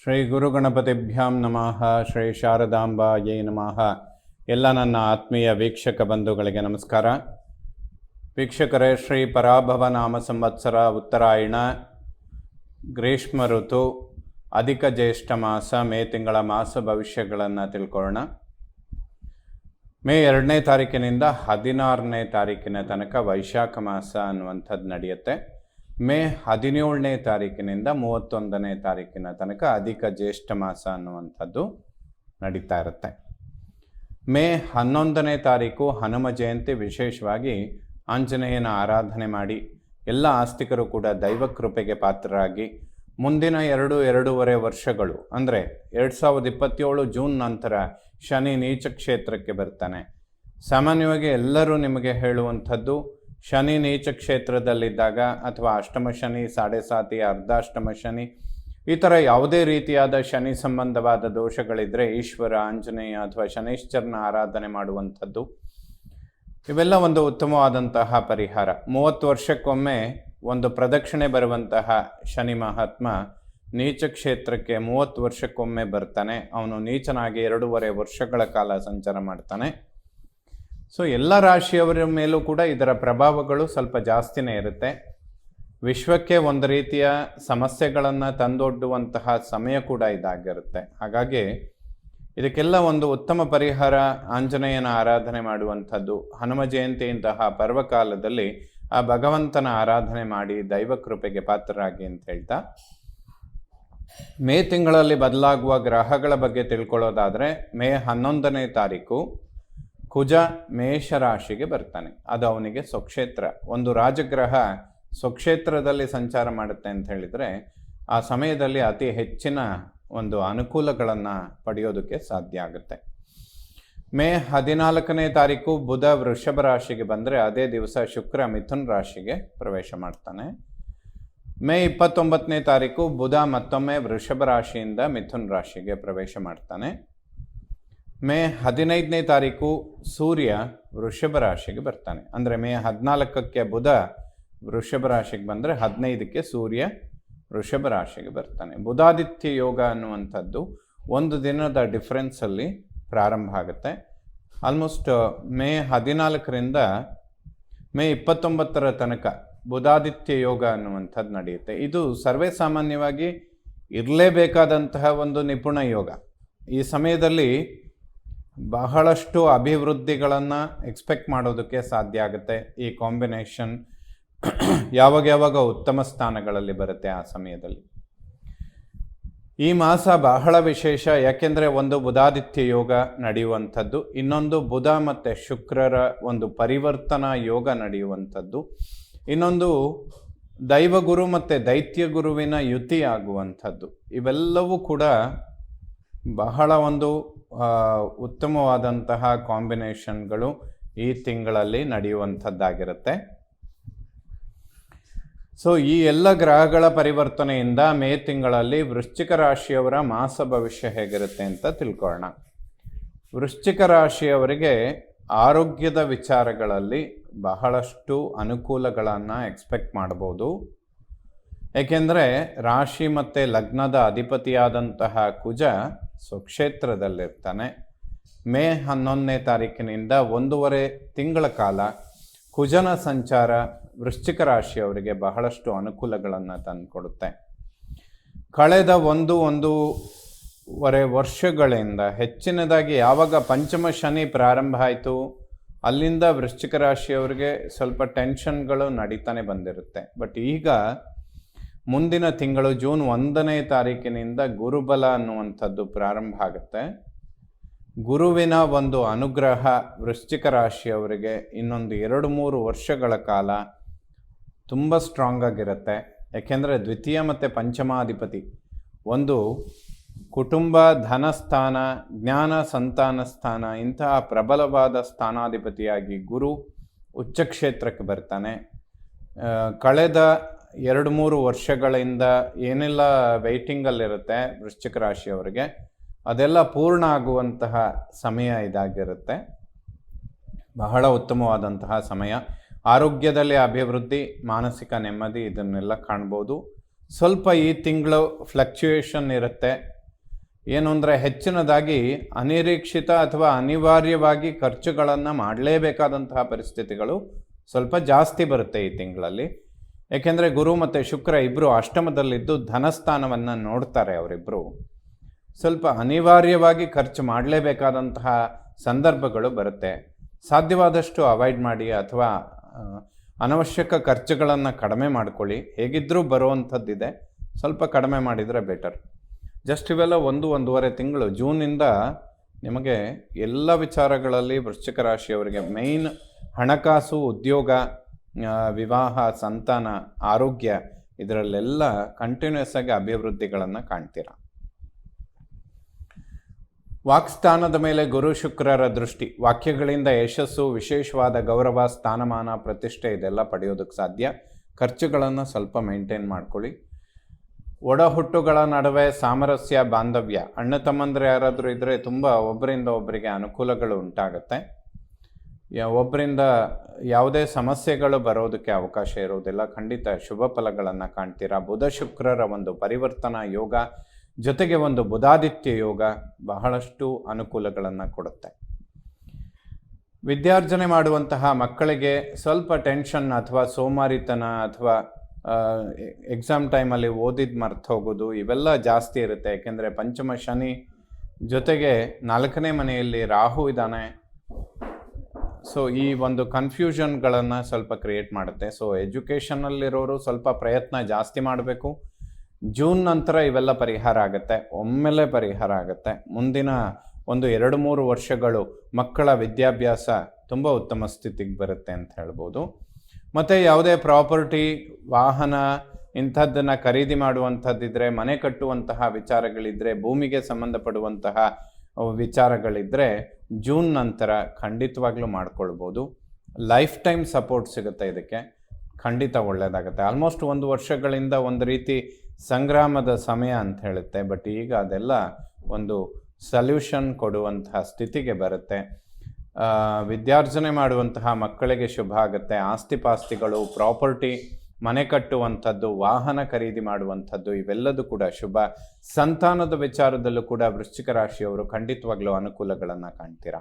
ಶ್ರೀ ಗುರುಗಣಪತಿಭ್ಯಾಂ ನಮಃ. ಶ್ರೀ ಶಾರದಾಂಬಾಯೈ ನಮಃ. ಎಲ್ಲ ನನ್ನ ಆತ್ಮೀಯ ವೀಕ್ಷಕ ಬಂಧುಗಳಿಗೆ ನಮಸ್ಕಾರ. ವೀಕ್ಷಕರೇ, ಶ್ರೀ ಪರಾಭವ ನಾಮ ಸಂವತ್ಸರ ಉತ್ತರಾಯಣ ಗ್ರೀಷ್ಮ ಋತು ಅಧಿಕ ಜ್ಯೇಷ್ಠ ಮಾಸ ಮೇ ತಿಂಗಳ ಮಾಸ ಭವಿಷ್ಯಗಳನ್ನು ತಿಳ್ಕೊಳ್ಳೋಣ. ಮೇ 2ನೇ ತಾರೀಕಿನಿಂದ 16ನೇ ತಾರೀಕಿನ ತನಕ ವೈಶಾಖ ಮಾಸ ಅನ್ನುವಂಥದ್ದು ನಡೆಯುತ್ತೆ. ಮೇ 17ನೇ ತಾರೀಕಿನಿಂದ 31ನೇ ತಾರೀಕಿನ ತನಕ ಅಧಿಕ ಜ್ಯೇಷ್ಠ ಮಾಸ ಅನ್ನುವಂಥದ್ದು ನಡೀತಾ ಇರುತ್ತೆ. ಮೇ 11ನೇ ತಾರೀಕು ಹನುಮ ಜಯಂತಿ. ವಿಶೇಷವಾಗಿ ಆಂಜನೇಯನ ಆರಾಧನೆ ಮಾಡಿ ಎಲ್ಲ ಆಸ್ತಿಕರು ಕೂಡ ದೈವ ಕೃಪೆಗೆ ಪಾತ್ರರಾಗಿ ಮುಂದಿನ 2-2.5 ವರ್ಷಗಳು ಅಂದರೆ 2027 ಜೂನ್ ನಂತರ ಶನಿ ನೀಚ ಕ್ಷೇತ್ರಕ್ಕೆ ಬರ್ತಾನೆ. ಸಾಮಾನ್ಯವಾಗಿ ಎಲ್ಲರೂ ನಿಮಗೆ ಹೇಳುವಂಥದ್ದು, ಶನಿ ನೀಚ ಕ್ಷೇತ್ರದಲ್ಲಿದ್ದಾಗ ಅಥವಾ ಅಷ್ಟಮ ಶನಿ, ಸಾಡೆ ಸಾತಿ, ಅರ್ಧಾಷ್ಟಮ ಶನಿ, ಈ ಥರ ಯಾವುದೇ ರೀತಿಯಾದ ಶನಿ ಸಂಬಂಧವಾದ ದೋಷಗಳಿದ್ದರೆ ಈಶ್ವರ, ಆಂಜನೇಯ ಅಥವಾ ಶನೈಶ್ಚರನ ಆರಾಧನೆ ಮಾಡುವಂಥದ್ದು ಇವೆಲ್ಲ ಒಂದು ಉತ್ತಮವಾದಂತಹ ಪರಿಹಾರ. 30 ವರ್ಷಕ್ಕೊಮ್ಮೆ ಒಂದು ಪ್ರದಕ್ಷಿಣೆ ಬರುವಂತಹ ಶನಿ ಮಹಾತ್ಮ ನೀಚ ಕ್ಷೇತ್ರಕ್ಕೆ 30 ವರ್ಷಕ್ಕೊಮ್ಮೆ ಬರ್ತಾನೆ. ಅವನು ನೀಚನಾಗಿ 2.5 ವರ್ಷಗಳ ಕಾಲ ಸಂಚಾರ ಮಾಡ್ತಾನೆ. ಸೊ ಎಲ್ಲ ರಾಶಿಯವರ ಮೇಲೂ ಕೂಡ ಇದರ ಪ್ರಭಾವಗಳು ಸ್ವಲ್ಪ ಜಾಸ್ತಿನೇ ಇರುತ್ತೆ. ವಿಶ್ವಕ್ಕೆ ಒಂದು ರೀತಿಯ ಸಮಸ್ಯೆಗಳನ್ನು ತಂದೊಡ್ಡುವಂತಹ ಸಮಯ ಕೂಡ ಇದಾಗಿರುತ್ತೆ. ಹಾಗಾಗಿ ಇದಕ್ಕೆಲ್ಲ ಒಂದು ಉತ್ತಮ ಪರಿಹಾರ ಆಂಜನೇಯನ ಆರಾಧನೆ ಮಾಡುವಂಥದ್ದು. ಹನುಮ ಜಯಂತಿಯಂತಹ ಪರ್ವಕಾಲದಲ್ಲಿ ಆ ಭಗವಂತನ ಆರಾಧನೆ ಮಾಡಿ ದೈವ ಕೃಪೆಗೆ ಪಾತ್ರರಾಗಿ ಅಂತ ಹೇಳ್ತಾ, ಮೇ ತಿಂಗಳಲ್ಲಿ ಬದಲಾಗುವ ಗ್ರಹಗಳ ಬಗ್ಗೆ ತಿಳ್ಕೊಳ್ಳೋದಾದರೆ, ಮೇ 11ನೇ ತಾರೀಕು ಕುಜ ಮೇಷರಾಶಿಗೆ ಬರ್ತಾನೆ. ಅದು ಅವನಿಗೆ ಸ್ವಕ್ಷೇತ್ರ. ಒಂದು ರಾಜಗ್ರಹ ಸ್ವಕ್ಷೇತ್ರದಲ್ಲಿ ಸಂಚಾರ ಮಾಡುತ್ತೆ ಅಂತ ಹೇಳಿದರೆ ಆ ಸಮಯದಲ್ಲಿ ಅತಿ ಹೆಚ್ಚಿನ ಒಂದು ಅನುಕೂಲಗಳನ್ನು ಪಡೆಯೋದಕ್ಕೆ ಸಾಧ್ಯ ಆಗುತ್ತೆ. ಮೇ 14ನೇ ತಾರೀಕು ಬುಧ ವೃಷಭ ರಾಶಿಗೆ ಬಂದರೆ ಅದೇ ದಿವಸ ಶುಕ್ರ ಮಿಥುನ್ ರಾಶಿಗೆ ಪ್ರವೇಶ ಮಾಡ್ತಾನೆ. ಮೇ 29ನೇ ತಾರೀಕು ಬುಧ ಮತ್ತೊಮ್ಮೆ ವೃಷಭ ರಾಶಿಯಿಂದ ಮಿಥುನ್ ರಾಶಿಗೆ ಪ್ರವೇಶ ಮಾಡ್ತಾನೆ. ಮೇ 15ನೇ ತಾರೀಕು ಸೂರ್ಯ ವೃಷಭ ರಾಶಿಗೆ ಬರ್ತಾನೆ. ಅಂದರೆ ಮೇ 14ಕ್ಕೆ ಬುಧ ವೃಷಭ ರಾಶಿಗೆ ಬಂದರೆ 15ಕ್ಕೆ ಸೂರ್ಯ ವೃಷಭ ರಾಶಿಗೆ ಬರ್ತಾನೆ. ಬುಧಾದಿತ್ಯ ಯೋಗ ಅನ್ನುವಂಥದ್ದು ಒಂದು ದಿನದ ಡಿಫ್ರೆನ್ಸಲ್ಲಿ ಪ್ರಾರಂಭ ಆಗುತ್ತೆ. ಆಲ್ಮೋಸ್ಟ್ ಮೇ 14ರಿಂದ ಮೇ 29ರ ತನಕ ಬುಧಾದಿತ್ಯ ಯೋಗ ಅನ್ನುವಂಥದ್ದು ನಡೆಯುತ್ತೆ. ಇದು ಸರ್ವೇ ಸಾಮಾನ್ಯವಾಗಿ ಇರಲೇಬೇಕಾದಂತಹ ಒಂದು ನಿಪುಣ ಯೋಗ. ಈ ಸಮಯದಲ್ಲಿ ಬಹಳಷ್ಟು ಅಭಿವೃದ್ಧಿಗಳನ್ನು ಎಕ್ಸ್ಪೆಕ್ಟ್ ಮಾಡೋದಕ್ಕೆ ಸಾಧ್ಯ ಆಗುತ್ತೆ. ಈ ಕಾಂಬಿನೇಷನ್ ಯಾವಾಗ ಉತ್ತಮ ಸ್ಥಾನಗಳಲ್ಲಿ ಬರುತ್ತೆ ಆ ಸಮಯದಲ್ಲಿ. ಈ ಮಾಸ ಬಹಳ ವಿಶೇಷ. ಯಾಕೆಂದರೆ ಒಂದು ಬುಧಾದಿತ್ಯ ಯೋಗ ನಡೆಯುವಂಥದ್ದು, ಇನ್ನೊಂದು ಬುಧ ಮತ್ತು ಶುಕ್ರರ ಒಂದು ಪರಿವರ್ತನಾ ಯೋಗ ನಡೆಯುವಂಥದ್ದು, ಇನ್ನೊಂದು ದೈವಗುರು ಮತ್ತು ದೈತ್ಯ ಗುರುವಿನ ಯುತಿ ಆಗುವಂಥದ್ದು. ಇವೆಲ್ಲವೂ ಕೂಡ ಬಹಳ ಒಂದು ಉತ್ತಮವಾದಂತಹ ಕಾಂಬಿನೇಷನ್ಗಳು ಈ ತಿಂಗಳಲ್ಲಿ ನಡೆಯುವಂಥದ್ದಾಗಿರುತ್ತೆ. ಸೊ ಈ ಎಲ್ಲ ಗ್ರಹಗಳ ಪರಿವರ್ತನೆಯಿಂದ ಮೇ ತಿಂಗಳಲ್ಲಿ ವೃಶ್ಚಿಕ ರಾಶಿಯವರ ಮಾಸ ಭವಿಷ್ಯ ಹೇಗಿರುತ್ತೆ ಅಂತ ತಿಳ್ಕೊಳ್ಳೋಣ. ವೃಶ್ಚಿಕ ರಾಶಿಯವರಿಗೆ ಆರೋಗ್ಯದ ವಿಚಾರಗಳಲ್ಲಿ ಬಹಳಷ್ಟು ಅನುಕೂಲಗಳನ್ನು ಎಕ್ಸ್ಪೆಕ್ಟ್ ಮಾಡ್ಬೋದು. ಏಕೆಂದರೆ ರಾಶಿ ಮತ್ತು ಲಗ್ನದ ಅಧಿಪತಿಯಾದಂತಹ ಕುಜ ಸ್ವಕ್ಷೇತ್ರದಲ್ಲಿರ್ತಾನೆ. ಮೇ 11ನೇ ತಾರೀಕಿನಿಂದ 1.5 ತಿಂಗಳ ಕಾಲ ಕುಜನ ಸಂಚಾರ ವೃಶ್ಚಿಕ ರಾಶಿಯವರಿಗೆ ಬಹಳಷ್ಟು ಅನುಕೂಲಗಳನ್ನು ತಂದುಕೊಡುತ್ತೆ. ಕಳೆದ 1.5 ವರ್ಷಗಳಿಂದ ಹೆಚ್ಚಿನದಾಗಿ ಯಾವಾಗ ಪಂಚಮ ಶನಿ ಪ್ರಾರಂಭ ಆಯಿತು ಅಲ್ಲಿಂದ ವೃಶ್ಚಿಕ ರಾಶಿಯವರಿಗೆ ಸ್ವಲ್ಪ ಟೆನ್ಷನ್ಗಳು ನಡೀತಾನೆ ಬಂದಿರುತ್ತೆ. ಬಟ್ ಈಗ ಮುಂದಿನ ತಿಂಗಳು ಜೂನ್ 1ನೇ ತಾರೀಕಿನಿಂದ ಗುರುಬಲ ಅನ್ನುವಂಥದ್ದು ಪ್ರಾರಂಭ ಆಗುತ್ತೆ. ಗುರುವಿನ ಒಂದು ಅನುಗ್ರಹ ವೃಶ್ಚಿಕ ರಾಶಿಯವರಿಗೆ ಇನ್ನೊಂದು 2-3 ವರ್ಷಗಳ ಕಾಲ ತುಂಬ ಸ್ಟ್ರಾಂಗ್ ಆಗಿರುತ್ತೆ. ಯಾಕೆಂದರೆ ದ್ವಿತೀಯ ಮತ್ತು ಪಂಚಮಾಧಿಪತಿ ಒಂದು ಕುಟುಂಬ, ಧನಸ್ಥಾನ, ಜ್ಞಾನ, ಸಂತಾನ ಸ್ಥಾನ, ಇಂತಹ ಪ್ರಬಲವಾದ ಸ್ಥಾನಾಧಿಪತಿಯಾಗಿ ಗುರು ಉಚ್ಚ ಕ್ಷೇತ್ರಕ್ಕೆ ಬರ್ತಾನೆ. ಕಳೆದ 2-3 ವರ್ಷಗಳಿಂದ ಏನೆಲ್ಲ ವೆಯ್ಟಿಂಗಲ್ಲಿರುತ್ತೆ ವೃಶ್ಚಿಕ ರಾಶಿಯವರಿಗೆ ಅದೆಲ್ಲ ಪೂರ್ಣ ಆಗುವಂತಹ ಸಮಯ ಇದಾಗಿರುತ್ತೆ. ಬಹಳ ಉತ್ತಮವಾದಂತಹ ಸಮಯ. ಆರೋಗ್ಯದಲ್ಲಿ ಅಭಿವೃದ್ಧಿ, ಮಾನಸಿಕ ನೆಮ್ಮದಿ ಇದನ್ನೆಲ್ಲ ಕಾಣ್ಬೋದು. ಸ್ವಲ್ಪ ಈ ತಿಂಗಳು ಫ್ಲಕ್ಚುಯೇಷನ್ ಇರುತ್ತೆ. ಏನು ಅಂದರೆ ಹೆಚ್ಚಿನದಾಗಿ ಅನಿರೀಕ್ಷಿತ ಅಥವಾ ಅನಿವಾರ್ಯವಾಗಿ ಖರ್ಚುಗಳನ್ನು ಮಾಡಲೇಬೇಕಾದಂತಹ ಪರಿಸ್ಥಿತಿಗಳು ಸ್ವಲ್ಪ ಜಾಸ್ತಿ ಬರುತ್ತೆ ಈ ತಿಂಗಳಲ್ಲಿ. ಏಕೆಂದರೆ ಗುರು ಮತ್ತು ಶುಕ್ರ ಇಬ್ಬರು ಅಷ್ಟಮದಲ್ಲಿದ್ದು ಧನಸ್ಥಾನವನ್ನು ನೋಡ್ತಾರೆ. ಅವರಿಬ್ಬರು ಸ್ವಲ್ಪ ಅನಿವಾರ್ಯವಾಗಿ ಖರ್ಚು ಮಾಡಲೇಬೇಕಾದಂತಹ ಸಂದರ್ಭಗಳು ಬರುತ್ತೆ. ಸಾಧ್ಯವಾದಷ್ಟು ಅವಾಯ್ಡ್ ಮಾಡಿ ಅಥವಾ ಅನವಶ್ಯಕ ಖರ್ಚುಗಳನ್ನು ಕಡಿಮೆ ಮಾಡ್ಕೊಳ್ಳಿ. ಹೇಗಿದ್ದರೂ ಬರುವಂಥದ್ದಿದೆ, ಸ್ವಲ್ಪ ಕಡಿಮೆ ಮಾಡಿದರೆ ಬೆಟರ್. ಜಸ್ಟ್ ಇವೆಲ್ಲ 1-1.5 ತಿಂಗಳು, ಜೂನಿಂದ ನಿಮಗೆ ಎಲ್ಲ ವಿಚಾರಗಳಲ್ಲಿ ವೃಶ್ಚಿಕ ರಾಶಿಯವರಿಗೆ ಮೇಯ್ನ್ ಹಣಕಾಸು, ಉದ್ಯೋಗ, ವಿವಾಹ, ಸಂತಾನ, ಆರೋಗ್ಯ ಇದರಲ್ಲೆಲ್ಲ ಕಂಟಿನ್ಯೂಸ್ ಆಗಿ ಅಭಿವೃದ್ಧಿಗಳನ್ನು ಕಾಣ್ತೀರಾ. ವಾಕ್ಸ್ಥಾನದ ಮೇಲೆ ಗುರು ಶುಕ್ರರ ದೃಷ್ಟಿ, ವಾಕ್ಯಗಳಿಂದ ಯಶಸ್ಸು, ವಿಶೇಷವಾದ ಗೌರವ, ಸ್ಥಾನಮಾನ, ಪ್ರತಿಷ್ಠೆ ಇದೆಲ್ಲ ಪಡೆಯೋದಕ್ಕೆ ಸಾಧ್ಯ. ಖರ್ಚುಗಳನ್ನು ಸ್ವಲ್ಪ ಮೇಂಟೈನ್ ಮಾಡ್ಕೊಳ್ಳಿ. ಒಡ ಹುಟ್ಟುಗಳ ನಡುವೆ ಸಾಮರಸ್ಯ, ಬಾಂಧವ್ಯ, ಅಣ್ಣ ತಮ್ಮಂದ್ರೆ ಯಾರಾದರೂ ಇದ್ದರೆ ತುಂಬ ಒಬ್ಬರಿಂದ ಒಬ್ಬರಿಗೆ ಅನುಕೂಲಗಳು ಉಂಟಾಗುತ್ತೆ. ಒಬ್ಬರಿಂದ ಯಾವುದೇ ಸಮಸ್ಯೆಗಳು ಬರೋದಕ್ಕೆ ಅವಕಾಶ ಇರೋದಿಲ್ಲ. ಖಂಡಿತ ಶುಭ ಫಲಗಳನ್ನು ಕಾಣ್ತೀರಾ. ಬುಧ ಶುಕ್ರರ ಒಂದು ಪರಿವರ್ತನಾ ಯೋಗ ಜೊತೆಗೆ ಒಂದು ಬುಧಾದಿತ್ಯ ಯೋಗ ಬಹಳಷ್ಟು ಅನುಕೂಲಗಳನ್ನು ಕೊಡುತ್ತೆ. ವಿದ್ಯಾರ್ಜನೆ ಮಾಡುವಂತಹ ಮಕ್ಕಳಿಗೆ ಸ್ವಲ್ಪ ಟೆನ್ಷನ್ ಅಥವಾ ಸೋಮಾರಿತನ ಅಥವಾ ಎಕ್ಸಾಮ್ ಟೈಮಲ್ಲಿ ಓದಿದ್ದು ಮರ್ತು ಹೋಗೋದು ಇವೆಲ್ಲ ಜಾಸ್ತಿ ಇರುತ್ತೆ. ಏಕೆಂದರೆ ಪಂಚಮ ಶನಿ ಜೊತೆಗೆ 4ನೇ ಮನೆಯಲ್ಲಿ ರಾಹು ಇದ್ದಾನೆ. ಸೊ ಈ ಒಂದು ಕನ್ಫ್ಯೂಷನ್ಗಳನ್ನು ಸ್ವಲ್ಪ ಕ್ರಿಯೇಟ್ ಮಾಡುತ್ತೆ. ಸೊ ಎಜುಕೇಷನಲ್ಲಿರೋರು ಸ್ವಲ್ಪ ಪ್ರಯತ್ನ ಜಾಸ್ತಿ ಮಾಡಬೇಕು. ಜೂನ್ ನಂತರ ಇವೆಲ್ಲ ಪರಿಹಾರ ಆಗುತ್ತೆ, ಒಮ್ಮೆಲೆ ಪರಿಹಾರ ಆಗುತ್ತೆ. ಮುಂದಿನ ಒಂದು 2-3 ವರ್ಷಗಳು ಮಕ್ಕಳ ವಿದ್ಯಾಭ್ಯಾಸ ತುಂಬ ಉತ್ತಮ ಸ್ಥಿತಿಗೆ ಬರುತ್ತೆ ಅಂತ ಹೇಳ್ಬೋದು. ಮತ್ತು ಯಾವುದೇ ಪ್ರಾಪರ್ಟಿ, ವಾಹನ ಇಂಥದ್ದನ್ನು ಖರೀದಿ ಮಾಡುವಂಥದ್ದಿದ್ದರೆ, ಮನೆ ಕಟ್ಟುವಂತಹ ವಿಚಾರಗಳಿದ್ದರೆ, ಭೂಮಿಗೆ ಸಂಬಂಧಪಡುವಂತಹ ವಿಚಾರಗಳಿದ್ದರೆ ಜೂನ್ ನಂತರ ಖಂಡಿತವಾಗ್ಲೂ ಮಾಡ್ಕೊಳ್ಬೋದು. ಲೈಫ್ ಟೈಮ್ ಸಪೋರ್ಟ್ ಸಿಗುತ್ತೆ ಇದಕ್ಕೆ, ಖಂಡಿತ ಒಳ್ಳೆಯದಾಗುತ್ತೆ. ಆಲ್ಮೋಸ್ಟ್ 1 ವರ್ಷಗಳಿಂದ ಒಂದು ರೀತಿ ಸಂಗ್ರಾಮದ ಸಮಯ ಅಂತ ಹೇಳುತ್ತೆ. ಬಟ್ ಈಗ ಅದೆಲ್ಲ ಒಂದು ಸಲ್ಯೂಷನ್ ಕೊಡುವಂತಹ ಸ್ಥಿತಿಗೆ ಬರುತ್ತೆ. ವಿದ್ಯಾರ್ಜನೆ ಮಾಡುವಂತಹ ಮಕ್ಕಳಿಗೆ ಶುಭ ಆಗುತ್ತೆ. ಆಸ್ತಿಪಾಸ್ತಿಗಳು, ಪ್ರಾಪರ್ಟಿ, ಮನೆ ಕಟ್ಟುವಂಥದ್ದು, ವಾಹನ ಖರೀದಿ ಮಾಡುವಂಥದ್ದು ಇವೆಲ್ಲದೂ ಕೂಡ ಶುಭ. ಸಂತಾನದ ವಿಚಾರದಲ್ಲೂ ಕೂಡ ವೃಶ್ಚಿಕ ರಾಶಿಯವರು ಖಂಡಿತವಾಗ್ಲೂ ಅನುಕೂಲಗಳನ್ನು ಕಾಣ್ತೀರಾ.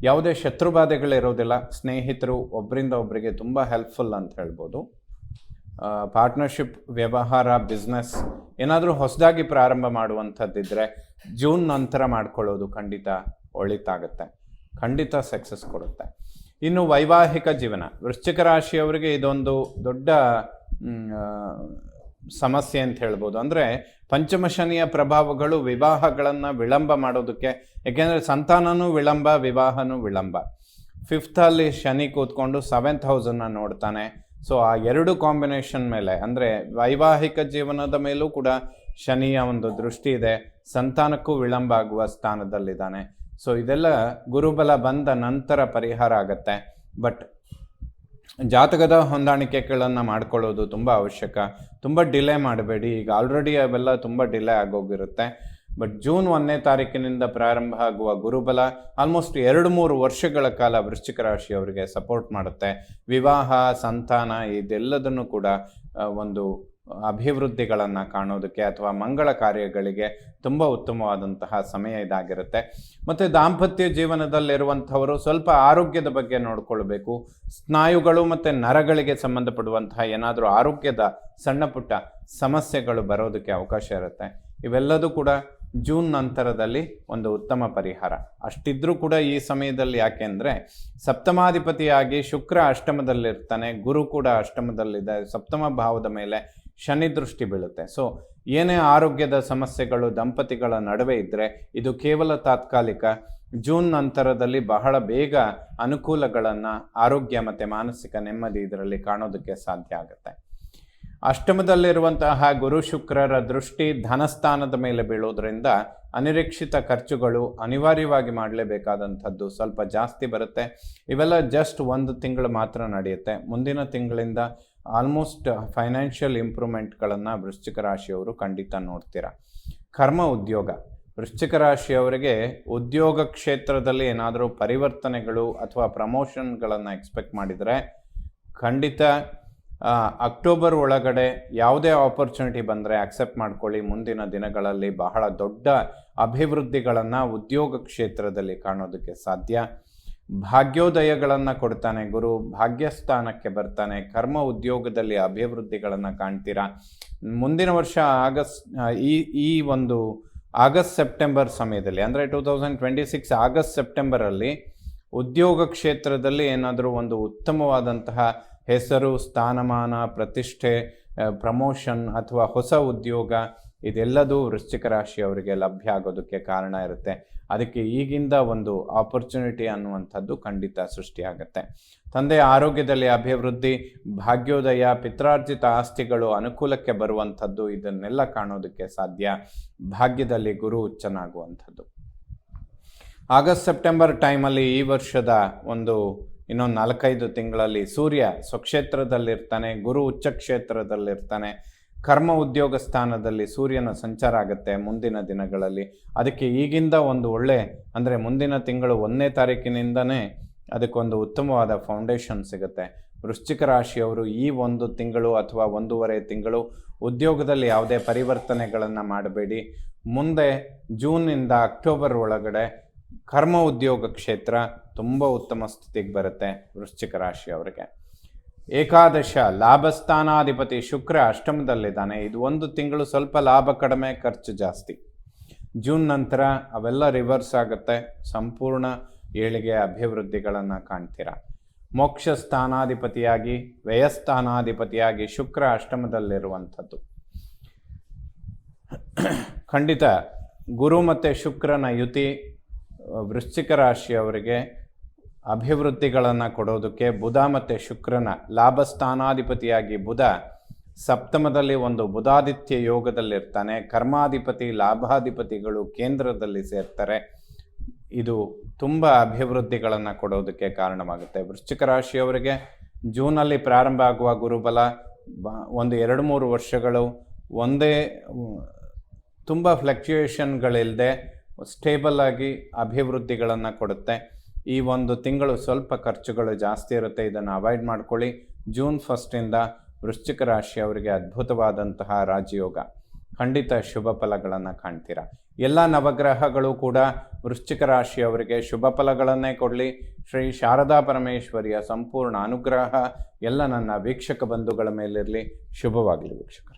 ಯಾವುದೇ ಶತ್ರುಬಾಧೆಗಳಿರೋದಿಲ್ಲ. ಸ್ನೇಹಿತರು ಒಬ್ಬರಿಂದ ಒಬ್ಬರಿಗೆ ತುಂಬ ಹೆಲ್ಪ್ಫುಲ್ ಅಂತ ಹೇಳ್ಬೋದು. ಪಾರ್ಟ್ನರ್ಶಿಪ್, ವ್ಯವಹಾರ, ಬಿಸ್ನೆಸ್ ಏನಾದರೂ ಹೊಸದಾಗಿ ಪ್ರಾರಂಭ ಮಾಡುವಂಥದ್ದಿದ್ದರೆ ಜೂನ್ ನಂತರ ಮಾಡ್ಕೊಳ್ಳೋದು ಖಂಡಿತ ಒಳಿತಾಗುತ್ತೆ, ಖಂಡಿತ ಸಕ್ಸಸ್ ಕೊಡುತ್ತೆ. ಇನ್ನು ವೈವಾಹಿಕ ಜೀವನ, ವೃಶ್ಚಿಕ ರಾಶಿಯವರಿಗೆ ಇದೊಂದು ದೊಡ್ಡ ಸಮಸ್ಯೆ ಅಂತ ಹೇಳ್ಬೋದು. ಅಂದರೆ ಪಂಚಮ ಶನಿಯ ಪ್ರಭಾವಗಳು ವಿವಾಹಗಳನ್ನು ವಿಳಂಬ ಮಾಡೋದಕ್ಕೆ, ಏಕೆಂದರೆ ಸಂತಾನನೂ ವಿಳಂಬ, ವಿವಾಹನೂ ವಿಳಂಬ. 5th ಅಲ್ಲಿ ಶನಿ ಕೂತ್ಕೊಂಡು 7th ಹೌಸನ್ನು ನೋಡ್ತಾನೆ. ಸೊ ಆ 2 ಕಾಂಬಿನೇಷನ್ ಮೇಲೆ, ಅಂದರೆ ವೈವಾಹಿಕ ಜೀವನದ ಮೇಲೂ ಕೂಡ ಶನಿಯ ಒಂದು ದೃಷ್ಟಿ ಇದೆ, ಸಂತಾನಕ್ಕೂ ವಿಳಂಬ ಆಗುವ ಸ್ಥಾನದಲ್ಲಿದ್ದಾನೆ. ಸೊ ಇದೆಲ್ಲ ಗುರುಬಲ ಬಂದ ನಂತರ ಪರಿಹಾರ ಆಗುತ್ತೆ. ಬಟ್ ಜಾತಕದ ಹೊಂದಾಣಿಕೆಗಳನ್ನು ಮಾಡ್ಕೊಳ್ಳೋದು ತುಂಬ ಅವಶ್ಯಕ. ತುಂಬ ಡಿಲೇ ಮಾಡಬೇಡಿ. ಈಗ ಆಲ್ರೆಡಿ ಅವೆಲ್ಲ ತುಂಬ ಡಿಲೇ ಆಗೋಗಿರುತ್ತೆ. ಬಟ್ ಜೂನ್ 1ನೇ ತಾರೀಕಿನಿಂದ ಪ್ರಾರಂಭ ಆಗುವ ಗುರುಬಲ ಆಲ್ಮೋಸ್ಟ್ 2-3 ವರ್ಷಗಳ ಕಾಲ ವೃಶ್ಚಿಕ ರಾಶಿಯವರಿಗೆ ಸಪೋರ್ಟ್ ಮಾಡುತ್ತೆ. ವಿವಾಹ, ಸಂತಾನ ಇದೆಲ್ಲದನ್ನು ಕೂಡ ಒಂದು ಅಭಿವೃದ್ಧಿಗಳನ್ನು ಕಾಣೋದಕ್ಕೆ ಅಥವಾ ಮಂಗಳ ಕಾರ್ಯಗಳಿಗೆ ತುಂಬ ಉತ್ತಮವಾದಂತಹ ಸಮಯ ಇದಾಗಿರುತ್ತೆ. ಮತ್ತು ದಾಂಪತ್ಯ ಜೀವನದಲ್ಲಿರುವಂಥವರು ಸ್ವಲ್ಪ ಆರೋಗ್ಯದ ಬಗ್ಗೆ ನೋಡ್ಕೊಳ್ಬೇಕು. ಸ್ನಾಯುಗಳು ಮತ್ತು ನರಗಳಿಗೆ ಸಂಬಂಧಪಡುವಂತಹ ಏನಾದರೂ ಆರೋಗ್ಯದ ಸಣ್ಣ ಪುಟ್ಟ ಸಮಸ್ಯೆಗಳು ಬರೋದಕ್ಕೆ ಅವಕಾಶ ಇರುತ್ತೆ. ಇವೆಲ್ಲದೂ ಕೂಡ ಜೂನ್ ನಂತರದಲ್ಲಿ ಒಂದು ಉತ್ತಮ ಪರಿಹಾರ. ಅಷ್ಟಿದ್ರೂ ಕೂಡ ಈ ಸಮಯದಲ್ಲಿ ಯಾಕೆಂದರೆ ಸಪ್ತಮಾಧಿಪತಿಯಾಗಿ ಶುಕ್ರ ಅಷ್ಟಮದಲ್ಲಿರ್ತಾನೆ, ಗುರು ಕೂಡ ಅಷ್ಟಮದಲ್ಲಿದೆ, ಸಪ್ತಮ ಭಾವದ ಮೇಲೆ ಶನಿ ದೃಷ್ಟಿ ಬೀಳುತ್ತೆ. ಸೊ ಏನೇ ಆರೋಗ್ಯದ ಸಮಸ್ಯೆಗಳು ದಂಪತಿಗಳ ನಡುವೆ ಇದ್ದರೆ ಇದು ಕೇವಲ ತಾತ್ಕಾಲಿಕ. ಜೂನ್ ನಂತರದಲ್ಲಿ ಬಹಳ ಬೇಗ ಅನುಕೂಲಗಳನ್ನು, ಆರೋಗ್ಯ ಮತ್ತು ಮಾನಸಿಕ ನೆಮ್ಮದಿ ಇದರಲ್ಲಿ ಕಾಣೋದಕ್ಕೆ ಸಾಧ್ಯ ಆಗುತ್ತೆ. ಅಷ್ಟಮದಲ್ಲಿರುವಂತಹ ಗುರು ಶುಕ್ರರ ದೃಷ್ಟಿ ಧನಸ್ಥಾನದ ಮೇಲೆ ಬೀಳೋದ್ರಿಂದ ಅನಿರೀಕ್ಷಿತ ಖರ್ಚುಗಳು ಅನಿವಾರ್ಯವಾಗಿ ಮಾಡಲೇಬೇಕಾದಂಥದ್ದು ಸ್ವಲ್ಪ ಜಾಸ್ತಿ ಬರುತ್ತೆ. ಇವೆಲ್ಲ ಜಸ್ಟ್ 1 ತಿಂಗಳು ಮಾತ್ರ ನಡೆಯುತ್ತೆ. ಮುಂದಿನ ತಿಂಗಳಿಂದ ಆಲ್ಮೋಸ್ಟ್ ಫೈನಾನ್ಷಿಯಲ್ ಇಂಪ್ರೂವ್ಮೆಂಟ್ಗಳನ್ನು ವೃಶ್ಚಿಕ ರಾಶಿಯವರು ಖಂಡಿತ ನೋಡ್ತೀರಾ. ಕರ್ಮ, ಉದ್ಯೋಗ, ವೃಶ್ಚಿಕ ರಾಶಿಯವರಿಗೆ ಉದ್ಯೋಗ ಕ್ಷೇತ್ರದಲ್ಲಿ ಏನಾದರೂ ಪರಿವರ್ತನೆಗಳು ಅಥವಾ ಪ್ರಮೋಷನ್ಗಳನ್ನು ಎಕ್ಸ್ಪೆಕ್ಟ್ ಮಾಡಿದರೆ ಖಂಡಿತ ಅಕ್ಟೋಬರ್ ಒಳಗಡೆ ಯಾವುದೇ ಆಪರ್ಚುನಿಟಿ ಬಂದರೆ ಅಕ್ಸೆಪ್ಟ್ ಮಾಡ್ಕೊಳ್ಳಿ. ಮುಂದಿನ ದಿನಗಳಲ್ಲಿ ಬಹಳ ದೊಡ್ಡ ಅಭಿವೃದ್ಧಿಗಳನ್ನು ಉದ್ಯೋಗ ಕ್ಷೇತ್ರದಲ್ಲಿ ಕಾಣೋದಕ್ಕೆ ಸಾಧ್ಯ. ಭಾಗ್ಯೋದಯಗಳನ್ನು ಕೊಡ್ತಾನೆ ಗುರು, ಭಾಗ್ಯಸ್ಥಾನಕ್ಕೆ ಬರ್ತಾನೆ, ಕರ್ಮ ಉದ್ಯೋಗದಲ್ಲಿ ಅಭಿವೃದ್ಧಿಗಳನ್ನು ಕಾಣ್ತೀರಾ. ಮುಂದಿನ ವರ್ಷ ಈ ಒಂದು ಆಗಸ್ಟ್ ಸೆಪ್ಟೆಂಬರ್ ಸಮಯದಲ್ಲಿ, ಅಂದರೆ 2026 ಆಗಸ್ಟ್ ಸೆಪ್ಟೆಂಬರಲ್ಲಿ ಉದ್ಯೋಗ ಕ್ಷೇತ್ರದಲ್ಲಿ ಏನಾದರೂ ಒಂದು ಉತ್ತಮವಾದಂತಹ ಹೆಸರು, ಸ್ಥಾನಮಾನ, ಪ್ರತಿಷ್ಠೆ, ಪ್ರಮೋಷನ್ ಅಥವಾ ಹೊಸ ಉದ್ಯೋಗ ಇದೆಲ್ಲದೂ ವೃಶ್ಚಿಕ ರಾಶಿಯವರಿಗೆ ಲಭ್ಯ ಆಗೋದಕ್ಕೆ ಕಾರಣ ಇರುತ್ತೆ. ಅದಕ್ಕೆ ಈಗಿಂದ ಒಂದು ಆಪರ್ಚುನಿಟಿ ಅನ್ನುವಂಥದ್ದು ಖಂಡಿತ ಸೃಷ್ಟಿಯಾಗುತ್ತೆ. ತಂದೆಯ ಆರೋಗ್ಯದಲ್ಲಿ ಅಭಿವೃದ್ಧಿ, ಭಾಗ್ಯೋದಯ, ಪಿತ್ರಾರ್ಜಿತ ಆಸ್ತಿಗಳು ಅನುಕೂಲಕ್ಕೆ ಬರುವಂಥದ್ದು ಇದನ್ನೆಲ್ಲ ಕಾಣೋದಕ್ಕೆ ಸಾಧ್ಯ. ಭಾಗ್ಯದಲ್ಲಿ ಗುರು ಉಚ್ಚನಾಗುವಂಥದ್ದು. ಆಗಸ್ಟ್ ಸೆಪ್ಟೆಂಬರ್ ಟೈಮಲ್ಲಿ ಈ ವರ್ಷದ ಇನ್ನೊಂದು 4-5 ತಿಂಗಳಲ್ಲಿ ಸೂರ್ಯ ಸ್ವಕ್ಷೇತ್ರದಲ್ಲಿರ್ತಾನೆ, ಗುರು ಉಚ್ಚ ಕ್ಷೇತ್ರದಲ್ಲಿರ್ತಾನೆ. ಕರ್ಮ ಉದ್ಯೋಗ ಸ್ಥಾನದಲ್ಲಿ ಸೂರ್ಯನ ಸಂಚಾರ ಆಗುತ್ತೆ ಮುಂದಿನ ದಿನಗಳಲ್ಲಿ. ಅದಕ್ಕೆ ಈಗಿಂದ ಒಂದು ಒಳ್ಳೆ, ಅಂದರೆ ಮುಂದಿನ ತಿಂಗಳು 1ನೇ ತಾರೀಕಿನಿಂದನೇ ಅದಕ್ಕೊಂದು ಉತ್ತಮವಾದ ಫೌಂಡೇಶನ್ ಸಿಗುತ್ತೆ. ವೃಶ್ಚಿಕ ರಾಶಿಯವರು ಈ 1 ತಿಂಗಳು ಅಥವಾ 1.5 ತಿಂಗಳು ಉದ್ಯೋಗದಲ್ಲಿ ಯಾವುದೇ ಪರಿವರ್ತನೆಗಳನ್ನು ಮಾಡಬೇಡಿ. ಮುಂದೆ ಜೂನ್ನಿಂದ ಅಕ್ಟೋಬರ್ ಒಳಗಡೆ ಕರ್ಮ ಉದ್ಯೋಗ ಕ್ಷೇತ್ರ ತುಂಬ ಉತ್ತಮ ಸ್ಥಿತಿಗೆ ಬರುತ್ತೆ ವೃಶ್ಚಿಕ ರಾಶಿಯವರಿಗೆ. ಏಕಾದಶ ಲಾಭಸ್ಥಾನಾಧಿಪತಿ ಶುಕ್ರ ಅಷ್ಟಮದಲ್ಲಿದ್ದಾನೆ. ಇದು 1 ತಿಂಗಳು ಸ್ವಲ್ಪ ಲಾಭ ಕಡಿಮೆ, ಖರ್ಚು ಜಾಸ್ತಿ. ಜೂನ್ ನಂತರ ಅವೆಲ್ಲ ರಿವರ್ಸ್ ಆಗುತ್ತೆ. ಸಂಪೂರ್ಣ ಏಳಿಗೆ, ಅಭಿವೃದ್ಧಿಗಳನ್ನು ಕಾಣ್ತೀರಾ. ಮೋಕ್ಷ ಸ್ಥಾನಾಧಿಪತಿಯಾಗಿ, ವ್ಯಯಸ್ಥಾನಾಧಿಪತಿಯಾಗಿ ಶುಕ್ರ ಅಷ್ಟಮದಲ್ಲಿರುವಂಥದ್ದು ಖಂಡಿತ ಗುರು ಮತ್ತು ಶುಕ್ರನ ಯುತಿ ವೃಶ್ಚಿಕ ರಾಶಿಯವರಿಗೆ ಅಭಿವೃದ್ಧಿಗಳನ್ನು ಕೊಡೋದಕ್ಕೆ, ಬುಧ ಮತ್ತು ಶುಕ್ರನ ಲಾಭಸ್ಥಾನಾಧಿಪತಿಯಾಗಿ ಬುಧ ಸಪ್ತಮದಲ್ಲಿ ಒಂದು ಬುಧಾದಿತ್ಯ ಯೋಗದಲ್ಲಿರ್ತಾನೆ. ಕರ್ಮಾಧಿಪತಿ, ಲಾಭಾಧಿಪತಿಗಳು ಕೇಂದ್ರದಲ್ಲಿ ಸೇರ್ತಾರೆ. ಇದು ತುಂಬ ಅಭಿವೃದ್ಧಿಗಳನ್ನು ಕೊಡೋದಕ್ಕೆ ಕಾರಣವಾಗುತ್ತೆ. ವೃಶ್ಚಿಕ ರಾಶಿಯವರಿಗೆ ಜೂನಲ್ಲಿ ಪ್ರಾರಂಭ ಆಗುವ ಗುರುಬಲ 2-3 ವರ್ಷಗಳು ಒಂದೇ ತುಂಬ ಫ್ಲಕ್ಚುಯೇಷನ್ಗಳಿಲ್ಲದೆ ಸ್ಟೇಬಲ್ ಆಗಿ ಅಭಿವೃದ್ಧಿಗಳನ್ನು ಕೊಡುತ್ತೆ. ಈ 1 ತಿಂಗಳು ಸ್ವಲ್ಪ ಖರ್ಚುಗಳು ಜಾಸ್ತಿ ಇರುತ್ತೆ, ಇದನ್ನು ಅವಾಯ್ಡ್ ಮಾಡ್ಕೊಳ್ಳಿ. ಜೂನ್ 1 ವೃಶ್ಚಿಕ ರಾಶಿಯವರಿಗೆ ಅದ್ಭುತವಾದಂತಹ ರಾಜಯೋಗ, ಖಂಡಿತ ಶುಭ ಫಲಗಳನ್ನು ಕಾಣ್ತೀರಾ. ಎಲ್ಲ ನವಗ್ರಹಗಳು ಕೂಡ ವೃಶ್ಚಿಕ ರಾಶಿಯವರಿಗೆ ಶುಭ ಫಲಗಳನ್ನೇ ಕೊಡಲಿ. ಶ್ರೀ ಶಾರದಾ ಪರಮೇಶ್ವರಿಯ ಸಂಪೂರ್ಣ ಅನುಗ್ರಹ ಎಲ್ಲ ನನ್ನ ವೀಕ್ಷಕ ಬಂಧುಗಳ ಮೇಲಿರಲಿ. ಶುಭವಾಗಲಿ ವೀಕ್ಷಕರು.